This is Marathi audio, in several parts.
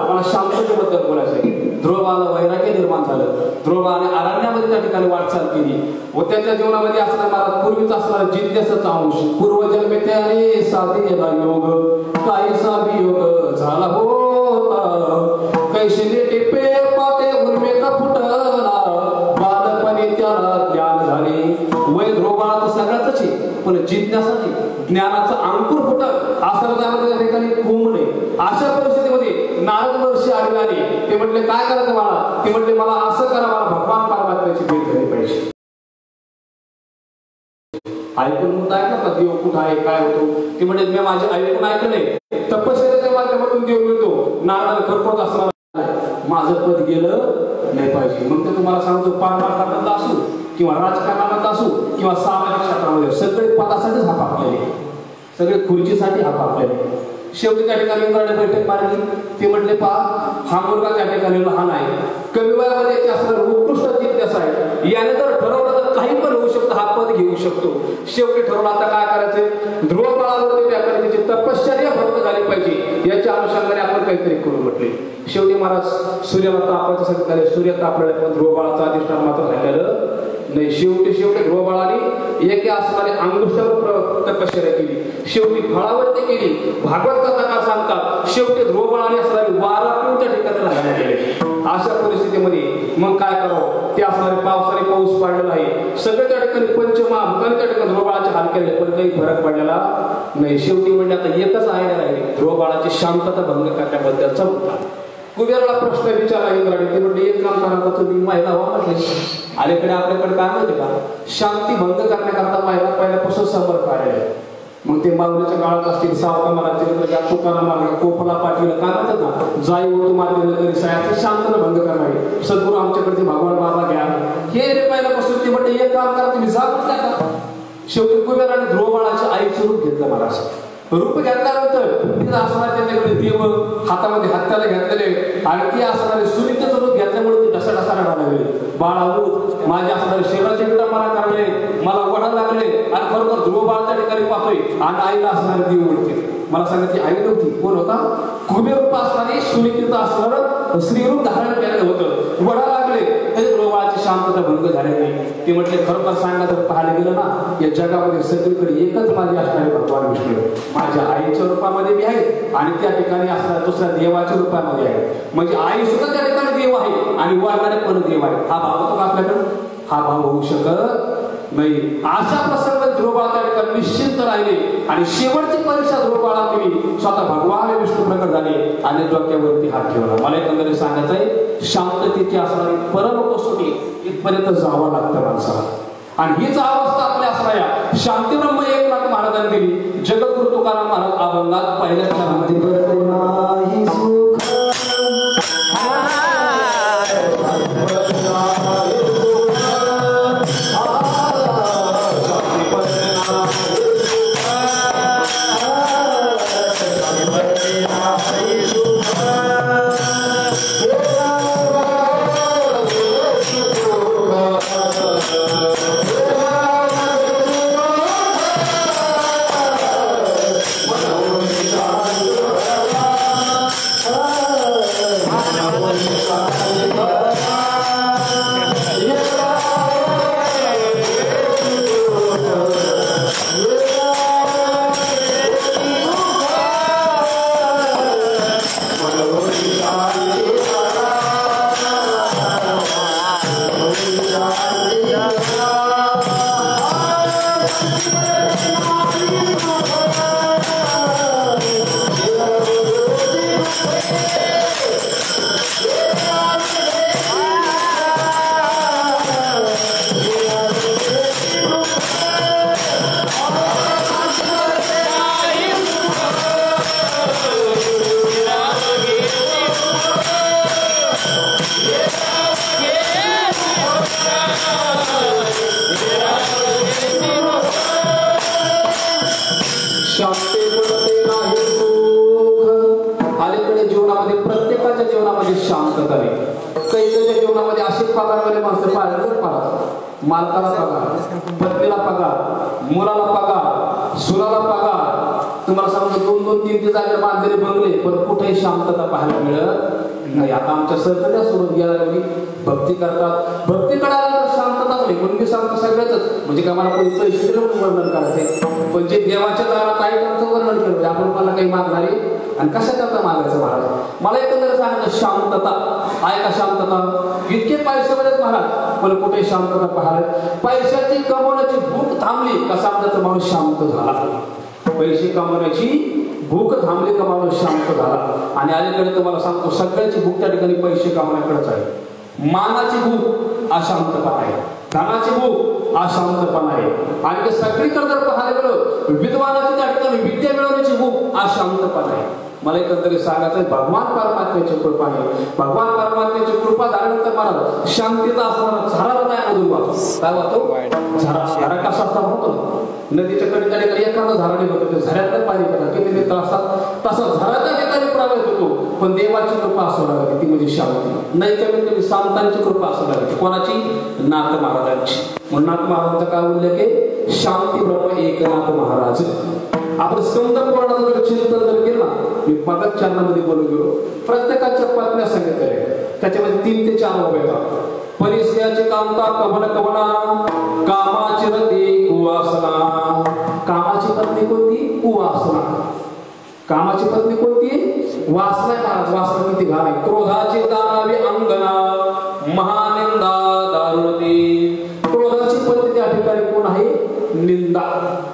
मला शांततेबद्दल बोलायचं. ध्रुवाला वैराग्य निर्माण झालं. ध्रुवाने अरण्यामध्ये त्या ठिकाणी वाटचाल केली व त्याच्या जीवनामध्ये असणारा मला पूर्वीच असणारा जिज्ञासाचा अंश पूर्वजन्मे त्याने साधेला योग काहीसा वियोग झाला होता कैशिले टिपे पाते उर्मे का फुटला बालपणी त्याला ज्ञान झाले. वय ध्रुवाला तर सगळ्याच आहे पण जिज्ञासा नाही. ज्ञानाचं अंकुर फुटत आश्रमामध्ये त्या ठिकाणी कुंभणे. अशा परिस्थितीमध्ये नारद महर्षी आलेले आले. ते म्हटले काय करायचं मला? ते म्हटले मला असं करा, मला भगवान परमात्म्याची भेट झाली पाहिजे. ऐकून म्हणत ऐकलं का देव कुठं आहे काय होतो? ते म्हणजे मी माझे ऐकून ऐकले तपश्चर्याच्या माध्यमातून देव मिळतो. नारदाला खरखोत असणार माझं पद गेलं नाही पाहिजे. मग ते तुम्हाला सांगतो परमार्थात असू किंवा राजकारणात असू किंवा सामाजिक क्षेत्रामध्ये सगळे पदासाठीच हापापलेले, सगळे खुर्चीसाठी हापापलेले. शेवटी त्या ठिकाणी इंद्राने बैठक मारली. ते म्हटले पहा हा मुलगा त्या ठिकाणी लहान आहे, कमी वयामध्ये असणारा उत्कृष्ट जिज्ञासा आहे, याने जर ठरवलं तर काही पण होऊ शकतं, हा पद घेऊ शकतो. शेवटी ठरवलं आता काय करायचंय? ध्रुव बळावरती त्याकडे त्याची तपश्चर्या भक्त झाली पाहिजे याच्या अनुषंगाने आपण काहीतरी करू म्हटले. शेवटी महाराज सूर्याला तापायचं सांगितलं. सूर्य तापलेला पण ध्रुव बाळाचं अधिष्ठान मात्र राहिलेलं नाही. शेवटी ध्रुव बाळाने एके असणारे अंगुष्ठावर तपश्चर्या केली. शेवटी फळावरती केली. भागवत कथा का सांगतात शेवटी ध्रुव बाळाने असणारे वारा पिऊन त्या ठिकाणी राहायला गेले. अशा परिस्थितीमध्ये मग काय करावं? ते असणारे पावसाने पाऊस पडलेला आहे, सगळे त्या ठिकाणी पंचमहाभूतांनी त्या ठिकाणी ध्रुव बाळाचे हाल केले पण काही फरक पडलेला नाही. शेवटी म्हणजे आता एकच आयडिया राहिली ध्रुव बाळाची शांतता भंग करण्याबद्दलचा मुद्दा. कुबेराला प्रश्न विचारला इंद्राने. ते म्हणजे एक काम करा तुम्ही महिला व्हा म्हटले. अलीकडे आपल्याकडे काय माहिती का शांती भंग करण्याकरता महिला पहिल्यापासून समर्थ आहे. मग ते मागण्याच्या काळात असतील सावका महाराज तुकाराम महाराज कोपला पाटील काय म्हणतात ना जाई ओढू मारलेलं तरी साहेब शांतता भंग करणार सद्गुरू आमच्याकडे भगवान बाबा घ्या हे रे पहिल्यापासून ते म्हणजे एक काम करा तुम्ही जा म्हटलं का. शेवटी कुबेराने ध्रुव बाळाच्या आईचं रूप घेतलं. महाराज रूप घेतल्यानंतर तिथं असणारे त्यांच्याकडे देव हातामध्ये हत्याला घेतलेले आणि ती असणारे सुनीतेचं रूप घेतल्यामुळे ती ढसा रडायला लागले. बाळा उठ माझे असणारे शरीराचे विटा मला करावे मला वडा लागले आणि खरोखर ध्रुव बाळ त्या ठिकाणी पाहतोय आणि आईला असणारे देव ओळखते. मला सांगायची आई नव्हती कोण होता? कुबेर रूप असणारी सुनीतेचं असणारं स्त्रीरूप धारण केलेलं होतं. वडा लागले तरी ध्रुव बाळाची शांतता भंग झाली नाही. ते म्हटले खरोखर सांगा जर पाहायला गेलं ना या जगामध्ये सगळीकडे एकच माझी असणारे भगवान विष्णू माझ्या आईच्या रूपामध्ये बी आहे आणि त्या ठिकाणी असणाऱ्या दुसऱ्या देवाच्या रूपामध्ये आहे. म्हणजे आई सुद्धा त्या ठिकाणी देव आहे आणि वाढणारे पण देव आहे. हा भाव होतो आपल्याकडे? हा भाव होऊ शकत नाही. अशा प्रसंगात ध्रुव बाळ त्या ठिकाणी निश्चिंत राहिले आणि शेवटची परीक्षा ध्रुव बाळाने स्वतः भगवान विष्णू प्रकट झाले आणि डोक्यावरती हात ठेवला. मला एकंदरीत सांगायचं आहे शांततेची असणारी परम कसोटी इथपर्यंत जावं लागतं माणसाला आणि हीच अवस्था आपल्या असणाऱ्या शांतीब्रह्म एकनाथ महाराजांनी दिली. जगद्गुरु तुकाराम महाराज अभंगात पहिल्या चरणामध्ये मालकाला पगार, पत्नीला पगार, मुलाला पगार, तुम्हाला सांगतो 2-2-3 जागेवर बांधलेले बंगले पण कुठेही शांतता पाहायला मिळत नाही. आता आमच्या सरकारला सोडून गेल्यावर भक्ती करतात, भक्ती करायला शांतता नाही म्हणून मी सांगतो सगळ्याच म्हणजे का मला कोणी पैसे दिले म्हणून वर्णन करायचे, पण जे देवाच्या दारात आहे त्यांचं वर्णन केलं म्हणजे आपण मला काही मागणारे आणि कशा करता मागायचं महाराज. मला एकंदर सांगायचं शांतता आहे का, शांतता इतके पैशामध्येच महाराज पण कुठे शांतता पाहायला. पैशाची कमवण्याची भूक थांबली का समजायचं माणूस शांत झाला, पैसे कमवण्याची भूक थांबली का माणूस शांत झाला. आणि अलीकडे तुम्हाला सांगतो सगळ्याची भूक त्या ठिकाणी पैसे कमवण्याकडेच आहे. मानाची भूक अशांतपणा आहे, धनाची भूक अशांतपणा आहे. आणि सगळीकडे जर पाहायला गेलो विद्वानाची त्या ठिकाणी विद्या मिळवण्याची भूक अशांतपणा आहे. मला एकंदरीत सांगायचं भगवान परमात्म्याची कृपा आहे. भगवान परमात्म्याची कृपा झाल्यानंतर मला शांतीचा असणारा झरा नाही वाहतो. काय वाहतो? झरा कसा असता होतो नदीच्या कडे एखादा झरा निघतो झऱ्यातलं पाणी किती त्रासात तसा झराच्या ठिकाणी प्रवाहित होतो. पण देवाची कृपा असू लागते ती म्हणजे शांती नाही, कमीत कमी संतांची कृपा असू लागते. कोणाची? नाथ महाराजांची. म्हणून नाथ महाराजांचा काय उल्लेख आहे? शांती ब्रह्म एकनाथ महाराज. आपण स्कंद पुराणाचं जर चिंतन जर केलं ना, मी मदत चरणामध्ये बोलून गेलो प्रत्येकाच्या पत्न्या सांगितलेल्या त्याच्यामध्ये 3 ते 4 उभे येतात. परिस्याचे कांता कवन कवना कामाची रती कुवासना. कामाची पत्नी कोणती? कुवासना. कामाची पत्नी कोणती? वासना. वासना किती घाण आहे. क्रोधाची दारावी अंगना महानिंदा दारुणी. क्रोधाची पत्नी त्या ठिकाणी कोण आहे? निंदा.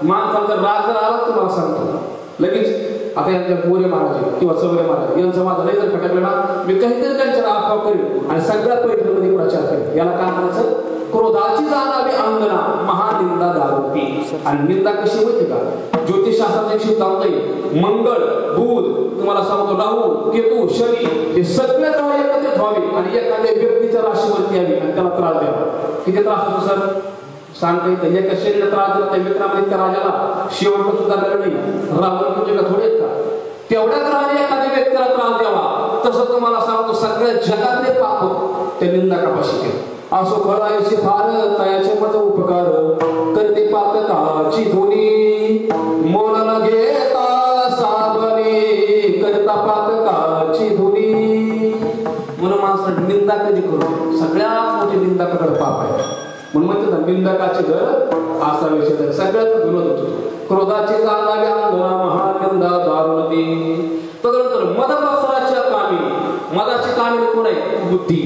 माणसाचा राग जर आला तुम्हाला सांगतो लगेच आता यांच्या मोरे महाराज किंवा चौरे महाराज यांचं माझं नाही जर खटकलं ना मी काहीतरी त्यांच्यावर अफवा करेन आणि सगळ्या परिसरामध्ये प्रचार करेन. याला काय म्हणायचं? क्रोधाची जाणावी अंगना महानिंदा दारुती. आणि निंदा कशी माहिती का? ज्योतिषशास्त्राचे सिद्धांत आहे मंगळ बुध तुम्हाला सांगतो राहू केतू शनी हे सगळे ग्रह एकत्रित व्हावे आणि एखाद्या व्यक्तीच्या राशीवरती यावी आणि त्याला त्रास द्यावा. किती त्रास होतो सर सांगता येतं. एका शरीराला त्रास दिला त्या मित्रामध्ये त्या राजाला शेवट सुद्धा झालं नाही. रावण म्हणजे का थोडे का तेवढ्या ग्रहाने एखाद्या व्यक्तीला त्रास द्यावा. तसं तुम्हाला सांगतो सगळ्या जगातले पाप त्या निंदा कापाशी केलं. असो करायचे फार तयाचे मज उपकार करते पातकाची धुनी मोल न घेता साबणी करता पातकाची धुनी. म्हणून माणसाला निंदा कधी करू सगळ्यात मोठी निंदा करणारा पाप आहे. म्हणून म्हणते निंदकाचे घर असा विषय सगळ्यात विनोद होतो. क्रोधाची जाणावी अंगना महानिंदा दारुणती. तदनंतर मदमत्सराच्या कामी. मदाची कामी कोण आहे? बुद्धी.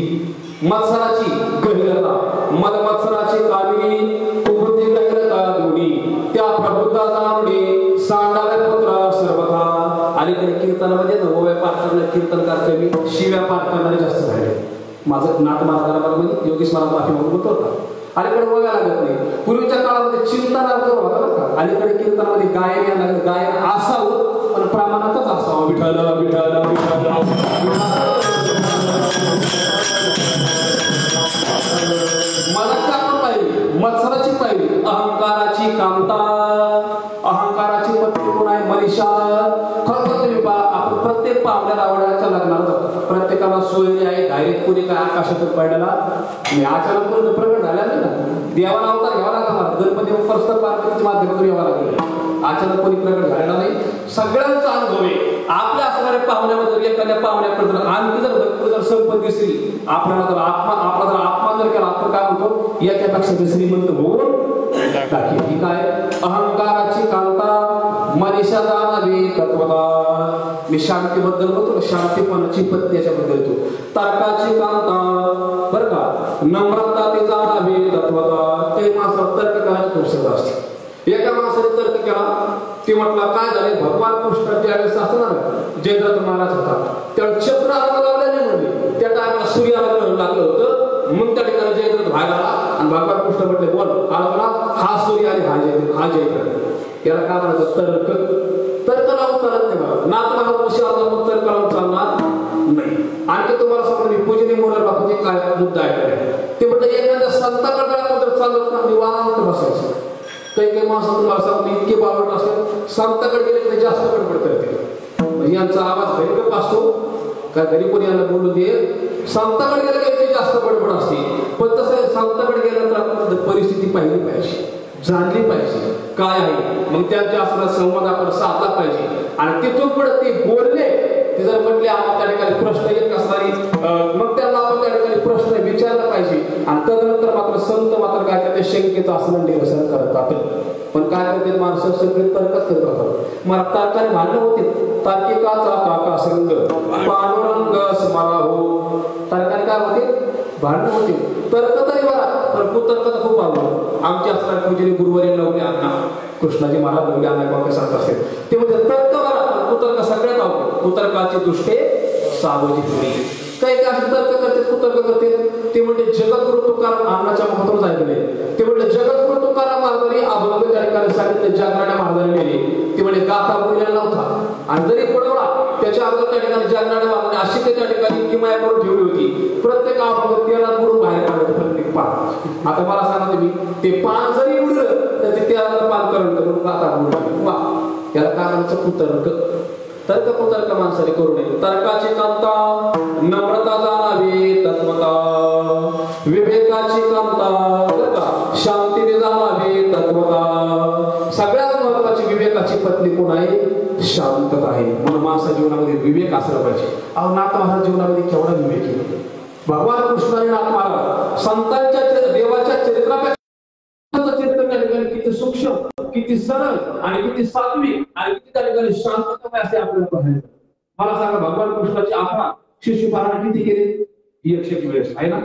मत्सराची गहिरता. मदमत्सराची कामी कुबुद्धी गहिरता दोन्ही त्या प्रबुद्धा जाणणे सांडाव्या पुत्र सर्वथा. अलीकडे कीर्तनामध्ये नवव्या पाठ करणारे कीर्तनकार कमी शिव्या पाठ करणारे जास्त झाले. माझं नाथ महाराजांमध्ये योगेश महाराज माफी मागून होता. अलीकडे बघायला लागत नाही. पूर्वीच्या काळामध्ये चिंतनार्थ होता बरं का. अलीकडे कीर्तनामध्ये गायन यायला लागलं. गायन असावं पण प्रमाणातच असावं. विठ्ठल विठ्ठल मनाची आपण पाहिली मत्सराची पाहिली अहंकाराची कामता. अहंकाराची पत्नी कोण आहे? मनीषा. खरं तुम्ही आपण प्रत्येक पाहुण्याला आवडायच्या लग्नाला जातो. प्रत्येकाला सोयरी आहे डायरेक्ट कोणी काय आकाशातून पडलेला आणि अचानक कोणी प्रकट झाला नाही ना. देवाला अवतार घ्यावा लागला. गणपती परस्पर पार्वतीच्या माध्यमातून यावं लागलं. अचानक कोणी प्रकट झालेला नाही. सगळ्यांचा अनुभव आहे. आपल्या असणाऱ्या पाहुण्यामध्ये एखाद्या पाहुण्याकडे आणखी जर भरपूर जर संपत्ती दिसली आपल्याला जर आपला जर अपमान जर केला आपण काय म्हणतो याच्यापेक्षा श्रीमंत होऊन टाकी. ही काय? अहंकाराची कांता मनीषा जाणावी तत्वता. मी शांतीबद्दल बोलतो. शांतीपणाची पत्नी याच्याबद्दल येतो. तर्काची कांता बरं का. नम्रता ती जाणावी तत्वता. काही माणसाला तर्क करायला खूप सगळं असतं. एका माणसाने तर्क केला ते म्हटलं काय झालंय भगवान कृष्ण त्यावेळेस असणार जयद्रथ महाराज होता त्यावेळेस चक्र आला लागले म्हणजे त्या टायमाला सूर्याला ग्रहण लागलं होतं. मग त्या ठिकाणी जयद्रथ बाहेर आला आणि भगवान कृष्ण म्हटले बोल आला हा सूर्य आणि हा जयद्रथ. याला काय म्हणायचं? तर्क. तर्क लावून चालत नाही मला. नाथ महाराज मग तर्क लावून चालणार नाही. आणखी तुम्हाला सांगतो मी पूजनीय मोरार बापूचे काय मुद्दा आहे ते म्हटलं एखाद्या संताकडे चालत ना निवांत बसायचं. काही काही माणसं तुम्हाला सांगतो इतके बावट असेल संताकडे गेले तर जास्त गडबड करते. म्हणजे यांचा आवाज भयंकर असतो का घरी कोणी यांना बोलू दे. संताकडे गेले काही जास्त गडबड असते. पण तसं संताकडे गेल्यानंतर आपण परिस्थिती पाहिली पाहिजे. जाणली पाहिजे काय आहे, मग त्यांच्या असणारा संवाद आपण साधला पाहिजे. आणि तिथून पुढे ते बोलले, ते जर म्हटले आपण त्या ठिकाणी प्रश्न येत असणारी, मग त्यांना आपण त्या ठिकाणी प्रश्न विचारला पाहिजे. आणि तदनंतर मात्र संत मात्र काय करते, शंकेचं असणं निरसन करतात. पण काय करते माणसं सगळे तर्कच करत राहतात. मला तर्काने भांडणं होते. तार्किकाचा काका संग पांडुरंग स्मरा हो. तर्काने काय होते, भांडणं होते. तर्क तरी बरा, पण कुतर्क तर खूप आवडलं. आमच्या असणाऱ्या पूजेने गुरुवारी लावले अण्णा कृष्णाजी महाराज लावले अण्णा बाबा सांगत असेल ते म्हणजे तर्क बरा, पण कुतर्क सगळ्यात आवडतं. कुतर्काचे दुष्टे सावजी पुढे. काही काय असे तर्क करते, कुतर्क करते. ते म्हणजे जगद्गुरु तुकाराम अण्णाच्या महत्वाचं ऐकले. ते म्हणजे जगद्गुरु तुकाराम महाराजांनी अभंग त्या ठिकाणी सांगितलं, जागराण्या महाराजांनी लिहिले. ते म्हणजे गाथा बोललेला नव्हता. आणि जरी पडवला त्याच्या अगोदर त्या ठिकाणी जागराण्या महाराजांनी अशी ते त्या ठिकाणी किमया करून ठेवली होती. प्रत्येक अभंग 13 गुरु बाहेर काढत प्रत्येक पान. आता मला सांगा तुम्ही, ते पान जरी उडलं तर ते 13 पान करंट म्हणून गाथा बोलली. वा, याला काय म्हणायचं, कुतर्क. तर्क कुतर्क माणसाने करू नये. तर्काची कांता नम्रता जाणावी तत्वता, विवेकाची कांता शांतीने जाणावी तत्वता. सगळ्यात महत्वाची विवेकाची पत्नी कोण आहे, शांतता आहे. म्हणून माणसा जीवनामध्ये विवेक असला पाहिजे. अहो नाथ महाराज जीवनामध्ये केवढा विवेक आहे. भगवान कृष्णाने नाथ महाराज संतांच्या देवाच्या चरित्रापेक्षा किती सूक्ष्म, किती सरळ आणि किती सात्विक आणि किती त्या ठिकाणी शांतता असे आपल्याला पाहायला. मला सांगा, भगवान कृष्णाची 11 शिशुपालन किती केले, 100 वेळेस आहे ना.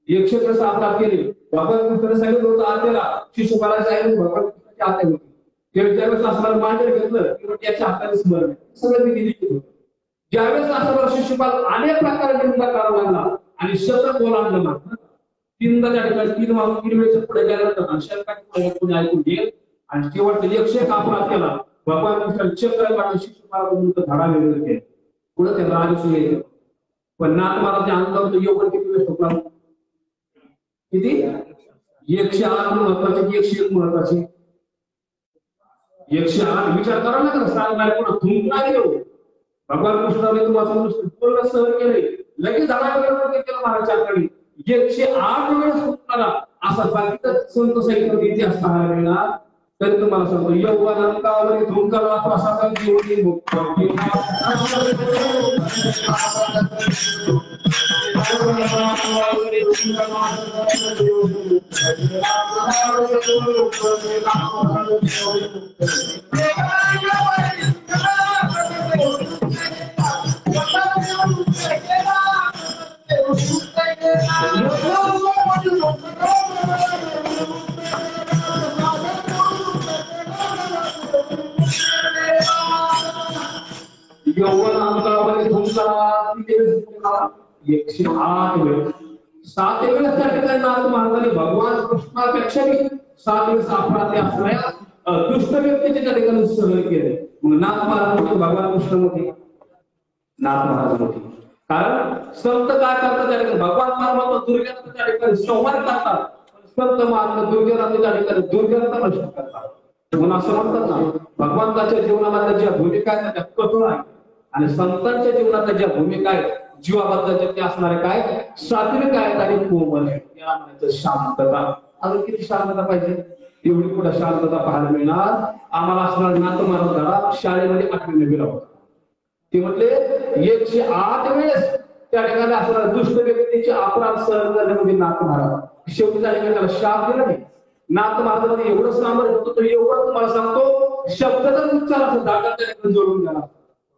100 वेळेस अपराध केले. भगवान कृष्णाने सांगितलं होतं आत्याला शिशुपालाची आहे, भगवान कृष्णाची आत्या होती. ज्यावेळेस असणारं मांडर घेतलं किंवा त्याच्या हाताने स्मरण सगळं मी केलं. ज्यावेळेस असणारा शिशुपाल अनेक प्रकारे निंदा करावा लागला आणि शतक ओलांडलं मात्र 3दा त्या ठिकाणी 3 वेळेस पुढे गेल्यानंतर शतकाची पुढे ऐकून घेईल आणि शेवटचा 101 अपराध केला. भगवान कृष्णाने चक्र काढून शिशुपाल धडा वेगळं केलं. पुढे त्याला आयुष्य येईल. पण नाथ महाराजच्या अंगावर योगन किती वेळेस होता, किती 108 महत्वाची, 101 महत्वाची. 108 विचार करा ना, का सांगणार पुढे थुंकणार येऊ. भगवान कृष्णाने तुम्हाला पूर्ण सहन केले, लगेच धडा वेगळं केलं महाराजांकडे. 108 वेळेस थुंकणारा असा बाकीचा संत साहित्य इतिहास पाहायला मिळणार. तरी तुम्हाला सांगतो, यौवनांकावर धुंकारा प्रसादा जीवनी मुक्त. यौवन अंतरामध्ये धुंकारा 108 वेळेस. 7 वेळेस त्या ठिकाणी नाथ महाराजांनी भगवान कृष्णापेक्षा 7 वेळेस अपराधी असणाऱ्या दुष्ट व्यक्तीचे त्या ठिकाणी सहन केले. मग नाथ महाराज मोठे, भगवान कृष्ण मोठे, नाथ महाराज मोठे. कारण संत काय करतात त्या ठिकाणी, भगवान परमात्मा दुर्गेला त्या ठिकाणी संवाद करतात. संत महाराज दुर्गेला त्या ठिकाणी दुर्गेला प्रश्न करतात. म्हणून असं म्हणतात ना, भगवंताच्या जीवनामध्ये ज्या भूमिका आहेत त्या कठोर आहेत आणि संतांच्या जीवनातल्या ज्या भूमिका आहेत जीवाबद्दलच्या त्या असणारे काय सात्विक आहेत आणि कोमल आहेत. त्याला म्हणायचं शांतता. अजून किती शांतता पाहिजे, एवढी कुठं शांतता पाहायला मिळणार. आम्हाला असणार नाथ महाराज धडा शाळेमध्ये 8वी 9वीला होता. ते म्हटले 108 वेळेस त्या ठिकाणी असणाऱ्या दुष्ट व्यक्तीचे अपराध सहन करणे म्हणजे नाथ महाराज. शेवटी त्या ठिकाणी त्याला शाप दिला नाही. नाथ महाराजांनी एवढं सामर्थ्य होतं, एवढं तुम्हाला सांगतो, शब्दाचा उच्चार असं दाखल त्या ठिकाणी जोडून गेला.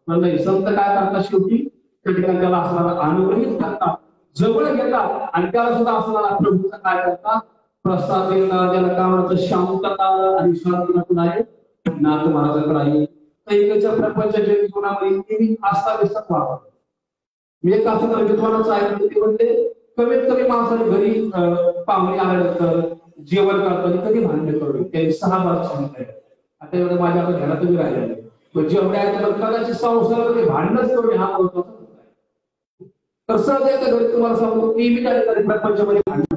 पण नाही, संत काय करतात शेवटी त्या ठिकाणी त्याला असणारा अनुग्रहित करतात, जवळ घेतात आणि त्याला सुद्धा असणारा प्रभूचा काय करतात, प्रसाद देतात. ज्याला काय म्हणतात शांतता आणि शांतता आहे नाथ महाराजांकडे आहे. कैकेच्या प्रपंचाच्या जीवनामध्ये नेहमी आस्था विश्वास वापरतात. मी एक असं विद्वानाचं ऐकलं, ते म्हणते कमीत कमी माणसाने घरी पाहुणे आल्यानंतर जेवण करताना कधी भांडण करू त्यांनी 6 बार सांगितलंय. आता एवढं माझ्याकडे घरात तुम्ही राहिलेलं पण जेवढ्या कदाचित संसारामध्ये भांडणच करून हा बोलतो. तसं एका घरी तुम्हाला सांगतो की मी काय प्रपंचामध्ये भांडण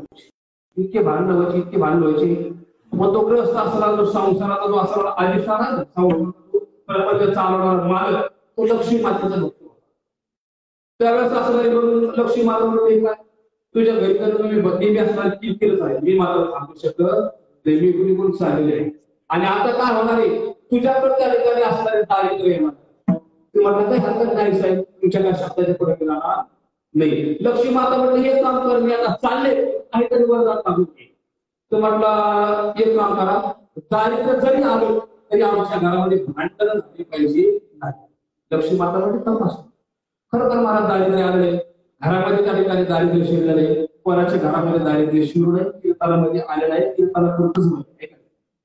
इतके भांडण व्हायचे, इतके भांडण व्हायचे. मग तो ग्रस्त असला जो संसाराचा जो असला अधिष्ठान प्रपंच चालवणारा मालक तो लक्ष्मी मातेचा भक्त. त्यावेळेस असं लक्ष्मी माता म्हणते काय तुझ्या घरी तर तुम्ही नेहमी असणार किरकिरच आहे, मी मात्र थांबू शकत ते मी कुणी चाललेले आहे. आणि आता काय होणार आहे, तुझ्याकडे त्या ठिकाणी असणारे दारिद्र्य येणार. ते म्हणतात काही हरकत नाही साहेब, तुमच्या काय शब्दाच्या पुढे गेला नाही. लक्ष्मी माता म्हटलं हे काम कर, मी आता चालले काहीतरी वरदान मागून घे. तर म्हटलं एक काम करा, दारिद्र्य जरी आलं तरी आमच्या घरामध्ये भांडण झाली पाहिजे नाही. लक्ष्मी माता म्हणजे तपास. खरं तर मला दारिद्र्य आलेले घरामध्ये त्या ठिकाणी दारिद्र्य शिरलेलं आहे. कोणाच्या घरामध्ये दारिद्र्य शिरू नये, कीर्तनामध्ये आलेलं आहे. कीर्तनापुरतच माहिती आहे,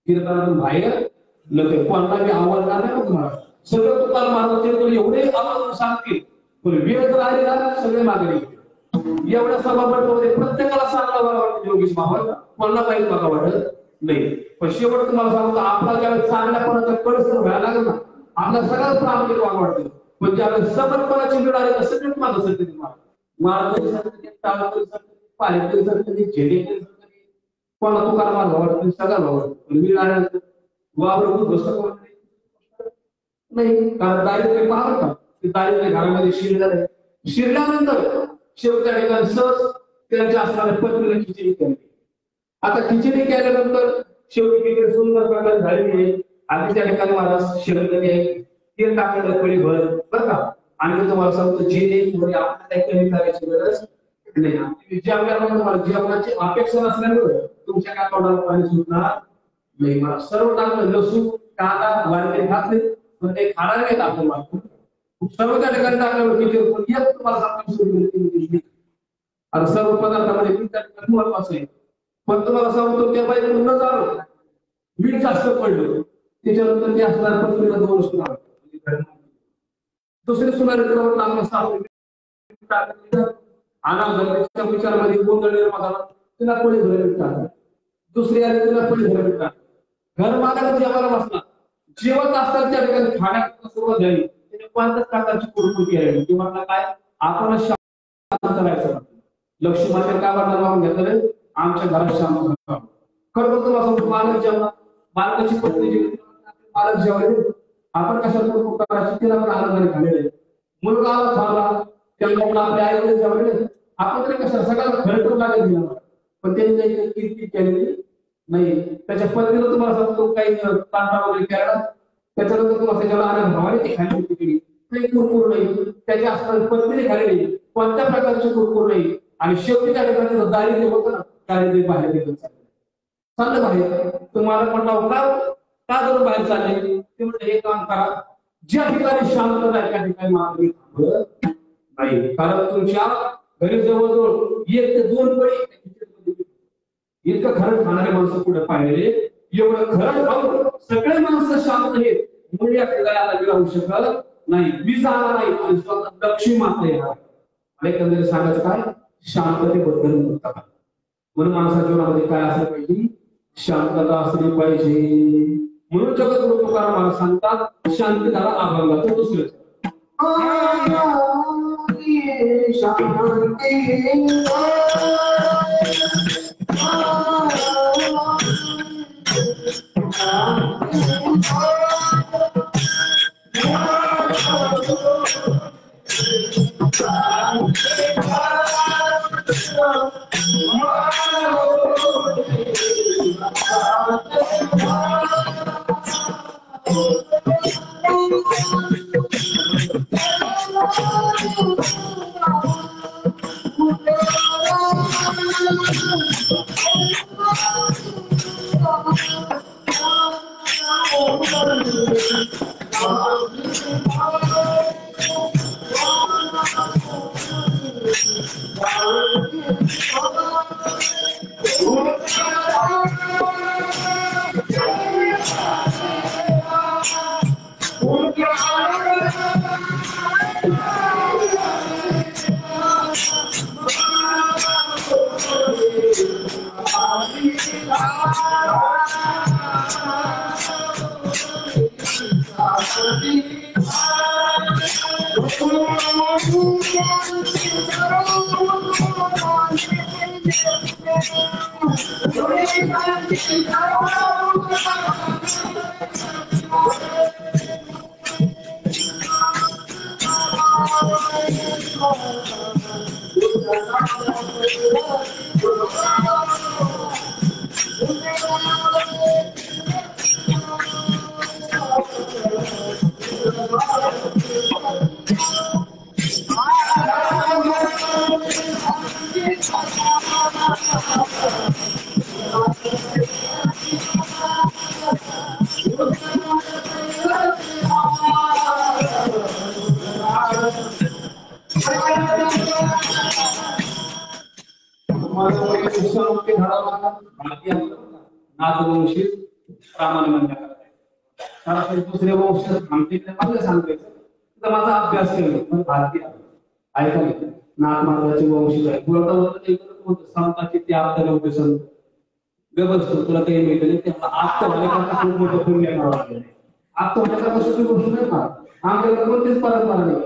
कीर्तनातून बाहेर नव्हे. कोणाला मी आवडणार नाही तुम्हाला. सगळं तुकाल महाराज एवढे आवाज सांगतील, पण वेळ जर आली ना सगळे मागणी एवढ्या सभापतीमध्ये प्रत्येकाला सांगला बरं वाटतं योगेश माहोल, कोणाला पाहिजे बघा वाटत नाही. पण शेवट तुम्हाला सांगतो, आपला ज्यावेळेस चांगल्या कोणाचा कळस व्हायला लागला ना, आपला सगळ्यात प्रामाणिक वाटतं. पण ज्यावेळेस समर्पणाची वेळ आली तर सगळ्यात माझं सत्य मार्गदर्शन सरकते, टाळकरी सरकते, पालेकरी सरकते, झेडेकरी सरकते, कोणाला तुकाल मार्ग वाटतं सगळ्या वाटतं. वेळ आल्यानंतर वावर उद्ध्वस्त नाही. कारण दारिद्र्य पाहत का, ते दारिद्र्य घरामध्ये शिरलेलं आहे. शिरल्यानंतर शेवटच्या ठिकाणी सहज त्यांच्या असणाऱ्या पत्नीला खिचडी केली. आता खिचडी केल्यानंतर शेवटी किती सुंदर प्रकारे झालेली आहे. आणि त्या ठिकाणी महाराज शिरलेली आहे, तेल टाकलेलं कळी भर बरं का. आणि तुम्हाला सांगतो जे आपल्याला काही कमी करायची गरज नाही. तुम्हाला जेवणाची अपेक्षा नसल्यामुळे तुमच्या काय तोंडाला पाणी सुटणार नाही. मला सर्व टाकलं, लसूण कांदा वारणे घातले, पण ते खाणार नाहीत आपल्याला. सर्व त्या ठिकाणी टाकल्यावर किती तुम्हाला सांगतो आता सर्व पदार्थामध्ये महत्वाचं आहे. पण तुम्हाला सांगतो त्या बाई पूर्ण झालं, मीठ जास्त पडलं, त्याच्यानंतर ते असणार पत्नीला 2 सुना, दुसरी सुनारीवर लागलं सावली अनामच्या विचारामध्ये गोंधळ निर्माण झाला. तिला कोणी घरी टाकलं, दुसरी आली तिला कोणी घरी टाकलं. घर मालक जेवायला बसला, जेवत असताना त्या ठिकाणी खाण्यात सुरुवात झाली. त्याने कोणत्याच प्रकारची कुरकुर केली. ती म्हटलं काय, आपण शांत करायचं. लक्ष्मी माते काय वाटलं मागून घेतलं, आमच्या घरात शांत करा. खरं तर तुम्हाला मालक जेवला, मालकाची पत्नी जेवली, मालक जेवायला आपण कशाला कुरकुर करायची, तिला पण आनंदाने खाल्लेले. मुलगा थांबला, त्याला आपल्या आई वडील जेवले, आपण तरी कशाला सगळ्याला खरं लागेल दिला. पण त्यांनी काही कीर्ती केलेली नाही. त्याच्या पत्नीला तुम्हाला सांगतो काही तांटा वगैरे केला, त्याच्यानंतर तुम्हाला त्याच्याला आनंद भावाने ती खाल्ली खिचडी, काही कुरकुर नाही. त्याच्या असताना पत्नीने खाल्लेली कोणत्या प्रकारची कुरकुर नाही. आणि शेवटी त्या ठिकाणी दारिद्र्य होतं ना, दारिद्र्य बाहेर गेलं चाललं बाहेर. तुम्हाला म्हटलं का जर बाहेर चालले, ते म्हणजे हे काम करा ज्या ठिकाणी शांतता आहे त्या ठिकाणी मागणी नाही. कारण तुमच्या घरी जवळजवळ 1 ते 2 पडी इतकं खरं खाणारे माणसं पुढे पाहिले. एवढं खरं खाऊन सगळे माणसं शांत आहेत, मुली आपल्याला राहू शकत नाही. मी जाणार नाही आणि स्वतः लक्ष्मी माता येणार. एकंदरीत सांगायचं काय, शांततेबद्दल मुक्ता. म्हणून माणसाच्या जीवनामध्ये काय असलं पाहिजे, शांतता असली पाहिजे. म्हणून जगद्गुरु तुकाराम मला सांगतात, शांती झाला अभंगाचं दुसरं Thank you. नाथवंशी प्रामाण्य म्हणण्यात सरासरी दुसरे वंश आमच्याकडे मला सांगायचं तर माझा अभ्यास केला पण भारतीय ऐकायला नाथ महाराजांचे वंशी आहे बोलता संतांचे ते आपल्याला संत व्यवस्थित तुला काही मिळतं नाही त्याला आत्महत्या खूप मोठं पुण्य करावं लागेल आत्महत्या सोपी गोष्ट नाही का आमच्याकडे कोणतीच परंपरा नाही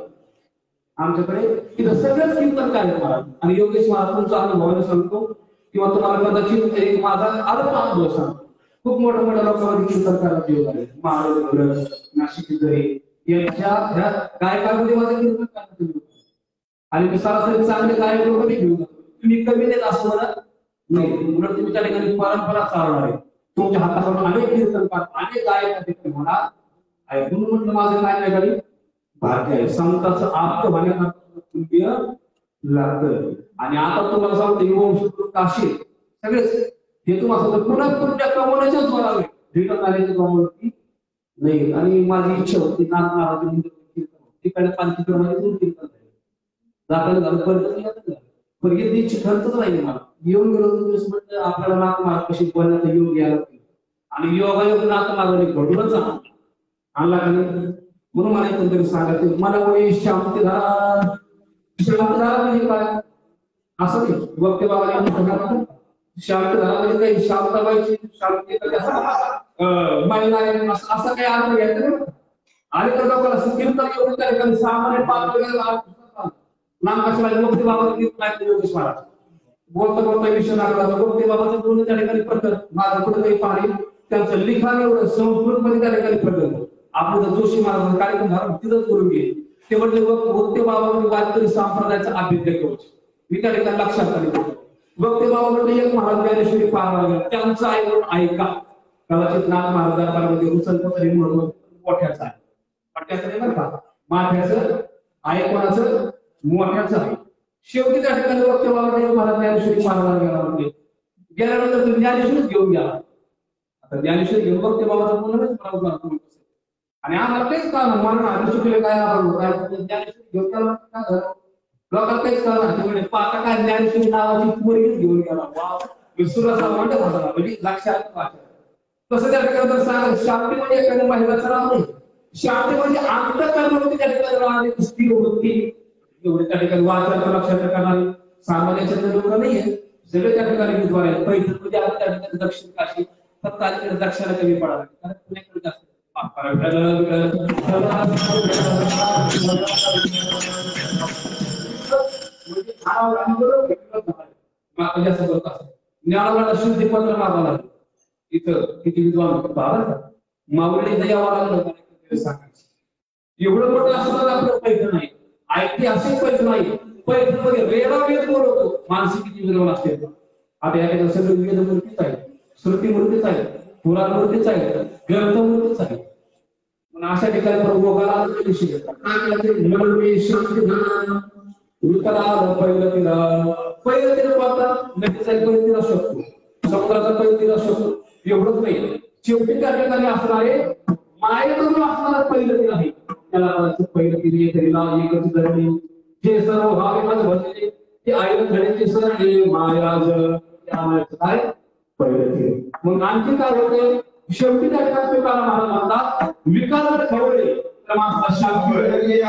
आमच्याकडे तिथं सगळंच कीर्तन कार्यक्रम आणि योगेश महाराज तुमचा अनुभवाने सांगतो किंवा तुम्हाला कदाचित एक माझा आरोप अनुभव सांगतो खूप मोठ्या मोठ्या लोकांमध्ये कीर्तन करायला योग आले महाराज नाशिक जरी यांच्या ह्या गायकांमध्ये माझं कीर्तन करायचं आणि मी सरासरी चांगले गायक लोक घेऊन तुम्ही कमी देत असं म्हणत नाही उलट तुम्ही त्या ठिकाणी परंपरा चालणार आहे तुमच्या हाताकडून अनेक कीर्तनकार अनेक गायक देखील म्हणा ऐकून म्हटलं माझं काय नाही गाडी भारतीय आहे संतांचं आप्त होण्याकरता पुण्य लागतं आणि आता तुम्हाला सांगतो युवक काशी सगळेच हे तुम्हाला पुन्हा पुण्य कमवण्याच्याच जोरावर रिटर्न आल्याच्या जोरावरती नाही आणि माझी इच्छा होती नाथ महाराज तिकडे पालखीप्रमाणे दोन कीर्तन जाताना झालं परत पण इच्छा ठरतच नाही मला येऊन गेलो दिवस म्हणजे आपल्याला नाथ महाराज कशी बोलण्याचा योग घ्यायला आणि योगायोग नाथ महाराजांनी घडूनच आणला का नाही म्हणून मला कोणतरी सांगायचं मला कोणी शांतीधारा म्हणजे काय असं नाही वक्ते बाबाने शांतीधारा म्हणजे काही शांताबाईची शांती महिला असं काही अर्थ घ्यायचं नाही आणि तर लोकांना कीर्तन एवढं त्या ठिकाणी सामान्य पाच वगैरे नामकाशी वक्ते बाबा योगेश महाराज बोलता बोलता विषय लागला वक्ते बाबाचं बोलणं त्या ठिकाणी पडतं माझं कुठं काही पाणी त्यांचं लिखाण एवढं संस्कृत मध्ये त्या ठिकाणी पडतं आपलं जोशी महाराज कार्यक्रम झाला तिथंच करून घे ते म्हणजे वक्ते बाबा वारकरी संप्रदायाचा अभ्युदय कवच मी त्या ठिकाणी लक्षात आले वक्ते बाबा एक महाराज ज्ञानेश्वरी पार त्यांचं ऐकून ऐका कदाचित नाथ महाराजांमध्ये उचलपत्री म्हणून मोठ्याचं आहे पट्ट्याचं नाही बरं का माठ्याचं ऐकण्याचं मोठ्याचं आहे शेवटी त्या ठिकाणी वक्ते बाबा महाराज ज्ञानेश्वरी पार गेल्यानंतर तुम्ही ज्ञानेश्वरीच घेऊन गेला आता ज्ञानेश्वरी घेऊन वक्ते बाबाचं म्हणूनच आणि आम्हाला काहीच कळलं मला आधी शिकले काय आपण ज्ञानेश्वरी घेऊन गेला लोकांना काहीच कळलं पाका काय ज्ञानेश्वरी नावाची पोरगीच घेऊन गेला वाव विसुराचा म्हणत होता म्हणजे लक्षात वाटत कसं त्या ठिकाणी तर सांग शांती म्हणजे एखाद्या महिलाचं नाव नाही शांती म्हणजे अंतःकरणामध्ये त्या ठिकाणी राहणारी स्त्री वृत्ती एवढे त्या ठिकाणी वाचायचं लक्षात करणारी सामान्याच्या लोकं नाहीये सगळे त्या ठिकाणी विद्वान आहेत पैठण मध्ये आता त्या ठिकाणी दक्षिण काशी फक्त अलीकडे दक्षिणा कमी पडाला कारण पुण्याकडे जास्त ज्ञानाला शुद्धी पत्र मागावं लागलं इथं किती विद्वान मावळी यावं लागलं सांगायचं एवढं मोठं असताना आपलं पैठण नाही ऐतिहासिक पैठण नाही पैठण मध्ये वेळा वेळ बोलवतो मानसिक किती विद्वान असते आता या सगळं वेद मूर्तीच आहे श्रुती मूर्तीच आहे पुराण मूर्तीच आहे ग्रंथ मूर्तीच आहे अशा ठिकाणी प्रभोगाला पहिलं तिला पाहता नदीचा पहिला शकतो समुद्राचा पहिला शकतो एवढंच नाही शेवटी त्या ठिकाणी असणारे मायेतून असणारा पहिलं तिला आहे त्याला पहिलं तिने तरीला एकच धरणी जे सर्व भावे माझं भरलेले ते आयुध धरण्याचे सर हे महाराज काय पहिलं तिने मग आणखी काय होते शेवटी त्या ठिकाणी तुकाराम महाराज म्हणतात विकास जर ठेवले तर माणसाला शांती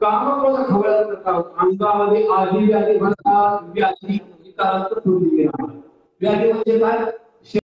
कामामध्ये खवळ्याचा प्रकार अंगामध्ये आधी व्याधी भरतात व्याधी विकारांत व्याधी म्हणजे काय